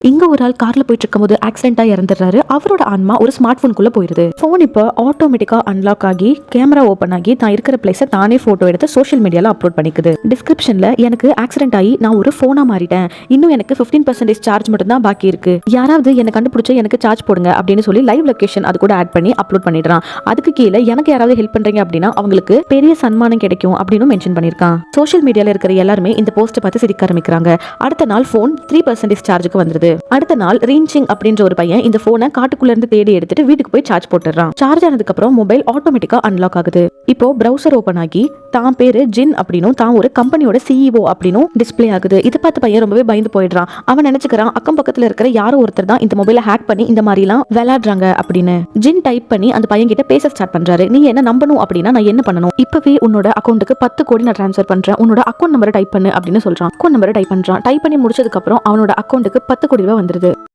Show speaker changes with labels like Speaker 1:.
Speaker 1: இங்க ஒரு ஆள் கார்ல போயிட்டு இருக்கும்போது ஆக்சிடென்ட்டா இறந்துடுறாரு. அவரோட ஆன்மா ஒரு ஸ்மார்ட் போனுக்குள்ள போயிருது. போன் இப்போ ஆட்டோமேட்டிக்கா அன்லாக் ஆகி கேமரா ஓபன் ஆகி தான் இருக்கிற பிளேஸை தானே போட்டோ எடுத்து சோஷியல் மீடியால அப்லோட் பண்ணிக்குது. டிஸ்கிரிப்ஷன்ல எனக்கு ஆக்சிடென்ட் ஆகி நான் ஒரு போனா மாறிட்டேன், இன்னும் எனக்கு 15% சார்ஜ் மட்டும் தான் பாக்கி இருக்கு, யாராவது என்ன கண்டுபிடிச்சு எனக்கு சார்ஜ் போடுங்க அப்படின்னு சொல்லி லைவ் லொகேஷன் அது கூட ஆட் பண்ணி அப்லோட் பண்ணிடுறான். அதுக்கு கீழே எனக்கு யாராவது ஹெல்ப் பண்றீங்க அப்படின்னா அவங்களுக்கு பெரிய சன்மானம் கிடைக்கும் அப்படின்னு மென்ஷன் பண்ணிருக்கான். சோஷியல் மீடியால இருக்கிற எல்லாருமே இந்த போஸ்ட் பார்த்து சிரிக்க ஆரம்பிக்கிறாங்க. அடுத்த நாள் போன் 3% சார்ஜுக்கு வந்துருது. அடுத்த நாள் ரீன்சிங் அப்படின்ற ஒரு பையன் இந்த போனை காட்டுக்குள்ள இருந்து தேடி எடுத்துட்டு வீட்டுக்கு போய் சார்ஜ் போட்டுறான். சார்ஜ் ஆனதுக்கு அப்புறம் மொபைல் ஆட்டோமேட்டிக்கா அன்லாக் ஆகுது. இப்போ பிரவுசர் ஓபன் ஆகி தான் பேரு ஜின் அப்படின்னும் தான் ஒரு கம்பெனியோட சிஇஓ அப்படின்னும் டிஸ்பிளே ஆகுது. இதை பார்த்து பையன் ரொம்பவே பயந்து போயிடுறான். அவன் நினைச்சுக்கிறான் அக்கம் பக்கத்துல இருக்கிற யாரோ ஒருத்தர் தான் இந்த மொபைலை ஹேக் பண்ணி இந்த மாதிரி எல்லாம் விளையாடுறாங்க அப்படின்னு. ஜின் டைப் பண்ணி அந்த பையன் கிட்ட பேச ஸ்டார்ட் பண்றாரு. நீ என்ன நம்பணும் அப்படின்னா நான் என்ன பண்ணணும், இப்பவே உன்னோட அக்கௌண்ட்டுக்கு 10 கோடி நான் ட்ரான்ஸ்ஃபர் பண்றேன், உன்னோட அக்கௌண்ட் நம்பரை டைப் பண்ணு அப்படின்னு சொல்றான். அக்கௌண்ட் நம்பரை டைப் பண்றான். டைப் பண்ணி முடிச்சதுக்கு அப்புறம் அவனோட அக்கௌண்ட்டுக்கு 10 கோடி ரூபாய் வந்துருது.